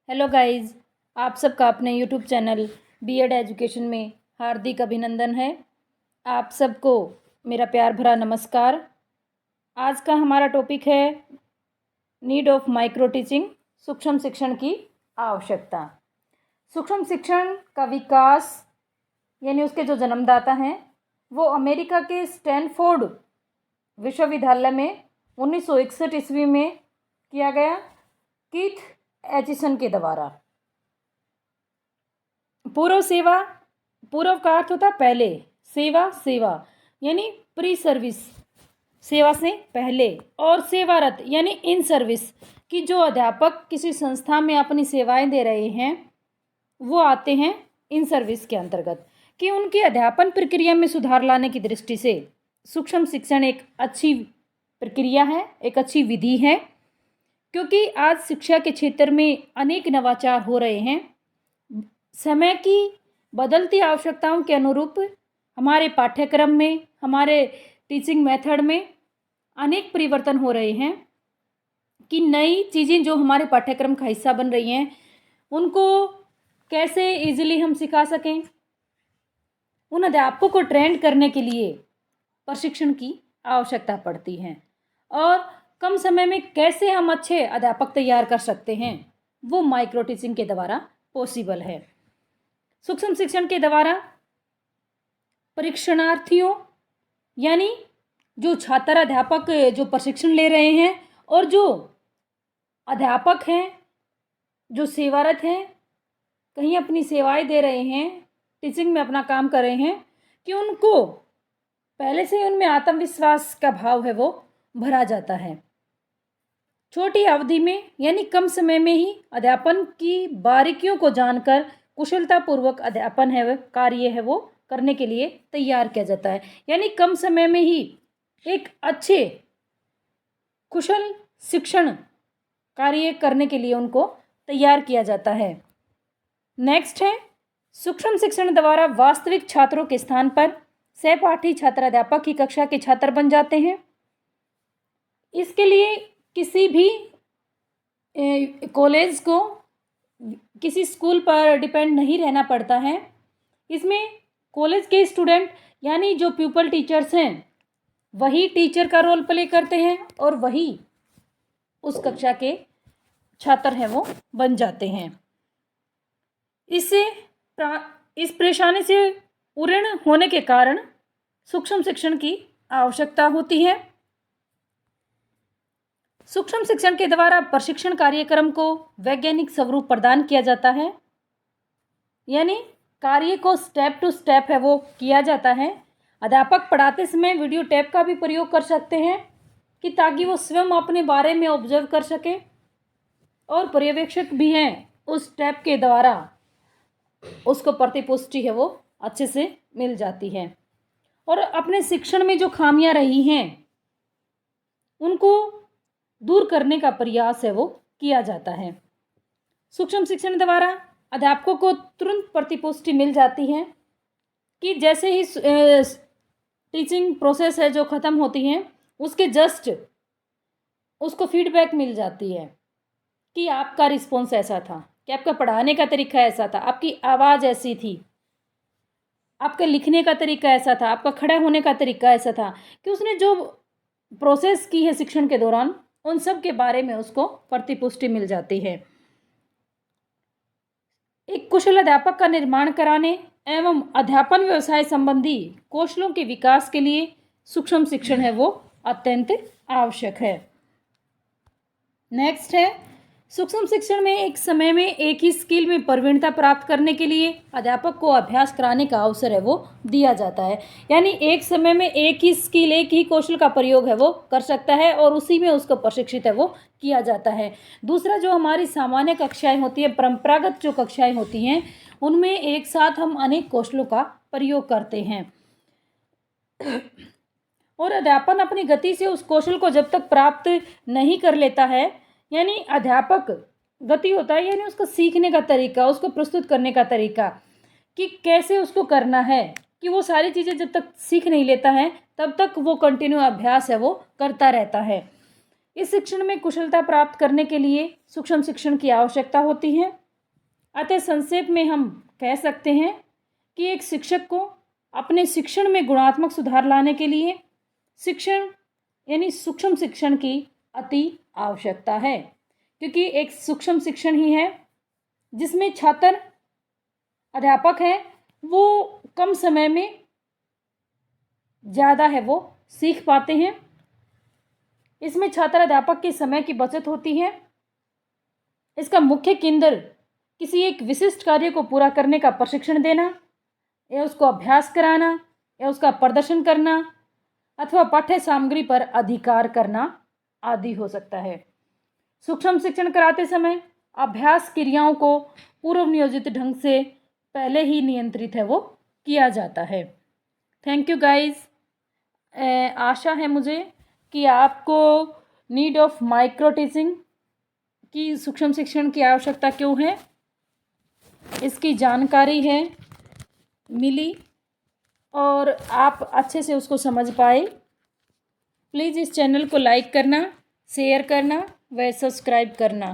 Hello guys, आप सबका अपने यूट्यूब चैनल बीएड एजुकेशन में हार्दिक अभिनंदन है। आप सबको मेरा प्यार भरा नमस्कार। आज का हमारा टॉपिक है नीड ऑफ माइक्रो टीचिंग, सूक्ष्म शिक्षण की आवश्यकता। सूक्ष्म शिक्षण का विकास यानी उसके जो जन्मदाता हैं वो अमेरिका के स्टैनफोर्ड विश्वविद्यालय में 1961 ईस्वी में किया गया, कीथ एचिसन के द्वारा। पूर्व का अर्थ होता है पहले, सेवा यानी प्री सर्विस, सेवा से पहले, और सेवारत यानी इन सर्विस कि जो अध्यापक किसी संस्था में अपनी सेवाएं दे रहे हैं वो आते हैं इन सर्विस के अंतर्गत, कि उनकी अध्यापन प्रक्रिया में सुधार लाने की दृष्टि से सूक्ष्म शिक्षण एक अच्छी प्रक्रिया है, एक अच्छी विधि है। क्योंकि आज शिक्षा के क्षेत्र में अनेक नवाचार हो रहे हैं। समय की बदलती आवश्यकताओं के अनुरूप हमारे पाठ्यक्रम में, हमारे टीचिंग मेथड में अनेक परिवर्तन हो रहे हैं कि नई चीज़ें जो हमारे पाठ्यक्रम का हिस्सा बन रही हैं उनको कैसे इजीली हम सिखा सकें। उन अध्यापकों को ट्रेंड करने के लिए प्रशिक्षण की आवश्यकता पड़ती है, और कम समय में कैसे हम अच्छे अध्यापक तैयार कर सकते हैं वो माइक्रो टीचिंग के द्वारा पॉसिबल है। सूक्ष्म शिक्षण के द्वारा परीक्षणार्थियों यानी जो छात्र अध्यापक जो प्रशिक्षण ले रहे हैं और जो अध्यापक हैं जो सेवारत हैं, कहीं अपनी सेवाएं दे रहे हैं, टीचिंग में अपना काम कर रहे हैं, कि उनको पहले से उनमें आत्मविश्वास का भाव है वो भरा जाता है। छोटी अवधि में यानी कम समय में ही अध्यापन की बारीकियों को जानकर कुशलतापूर्वक अध्यापन है कार्य है वो करने के लिए तैयार किया जाता है। यानी कम समय में ही एक अच्छे कुशल शिक्षण कार्य करने के लिए उनको तैयार किया जाता है। नेक्स्ट है, सूक्ष्म शिक्षण द्वारा वास्तविक छात्रों के स्थान पर सहपाठी छात्र अध्यापक की कक्षा के छात्र बन जाते हैं। इसके लिए किसी भी कॉलेज को किसी स्कूल पर डिपेंड नहीं रहना पड़ता है। इसमें कॉलेज के स्टूडेंट यानी जो प्यूपल टीचर्स हैं वही टीचर का रोल प्ले करते हैं और वही उस कक्षा के छात्र हैं वो बन जाते हैं। इस परेशानी से उऋण होने के कारण सूक्ष्म शिक्षण की आवश्यकता होती है। सूक्ष्म शिक्षण के द्वारा प्रशिक्षण कार्यक्रम को वैज्ञानिक स्वरूप प्रदान किया जाता है, यानी कार्य को स्टेप टू स्टेप है वो किया जाता है। अध्यापक पढ़ाते समय वीडियो टेप का भी प्रयोग कर सकते हैं कि ताकि वो स्वयं अपने बारे में ऑब्जर्व कर सके, और पर्यवेक्षक भी हैं उस टेप के द्वारा उसको प्रतिपुष्टि है वो अच्छे से मिल जाती है, और अपने शिक्षण में जो खामियां रही हैं उनको दूर करने का प्रयास है वो किया जाता है। सूक्ष्म शिक्षण द्वारा अध्यापकों को तुरंत प्रतिपुष्टि मिल जाती है कि जैसे ही टीचिंग प्रोसेस है जो ख़त्म होती है उसके जस्ट उसको फीडबैक मिल जाती है कि आपका रिस्पॉन्स ऐसा था, कि आपका पढ़ाने का तरीका ऐसा था, आपकी आवाज़ ऐसी थी, आपके लिखने का तरीका ऐसा था, आपका खड़ा होने का तरीका ऐसा था, कि उसने जो प्रोसेस की है शिक्षण के दौरान उन सब के बारे में उसको प्रतिपुष्टि मिल जाती है। एक कुशल अध्यापक का निर्माण कराने एवं अध्यापन व्यवसाय संबंधी कौशलों के विकास के लिए सूक्ष्म शिक्षण है वो अत्यंत आवश्यक है। नेक्स्ट है, सूक्ष्म शिक्षण में एक समय में एक ही स्किल में प्रवीणता प्राप्त करने के लिए अध्यापक को अभ्यास कराने का अवसर है वो दिया जाता है। यानी एक समय में एक ही स्किल, एक ही कौशल का प्रयोग है वो कर सकता है और उसी में उसको प्रशिक्षित है वो किया जाता है। दूसरा, जो हमारी सामान्य कक्षाएं होती हैं, परंपरागत जो कक्षाएं होती हैं, उनमें एक साथ हम अनेक कौशलों का प्रयोग करते हैं, और अध्यापन अपनी गति से उस कौशल को जब तक प्राप्त नहीं कर लेता है, यानी अध्यापक गति होता है यानी उसका सीखने का तरीका, उसको प्रस्तुत करने का तरीका कि कैसे उसको करना है, कि वो सारी चीज़ें जब तक सीख नहीं लेता है तब तक वो कंटिन्यू अभ्यास है वो करता रहता है। इस शिक्षण में कुशलता प्राप्त करने के लिए सूक्ष्म शिक्षण की आवश्यकता होती है। अतः संक्षेप में हम कह सकते हैं कि एक शिक्षक को अपने शिक्षण में गुणात्मक सुधार लाने के लिए शिक्षण यानी सूक्ष्म शिक्षण की अति आवश्यकता है, क्योंकि एक सूक्ष्म शिक्षण ही है जिसमें छात्र अध्यापक है वो कम समय में ज़्यादा है वो सीख पाते हैं। इसमें छात्र अध्यापक के समय की बचत होती है। इसका मुख्य केंद्र किसी एक विशिष्ट कार्य को पूरा करने का प्रशिक्षण देना या उसको अभ्यास कराना या उसका प्रदर्शन करना अथवा पाठ्य सामग्री पर अधिकार करना आदि हो सकता है। सूक्ष्म शिक्षण कराते समय अभ्यास क्रियाओं को पूर्व नियोजित ढंग से पहले ही नियंत्रित है वो किया जाता है। Thank you guys. आशा है मुझे कि आपको नीड ऑफ माइक्रो टीचिंग की सूक्ष्म शिक्षण की आवश्यकता क्यों है इसकी जानकारी है मिली और आप अच्छे से उसको समझ पाए। प्लीज़ इस चैनल को लाइक करना, शेयर करना व सब्सक्राइब करना।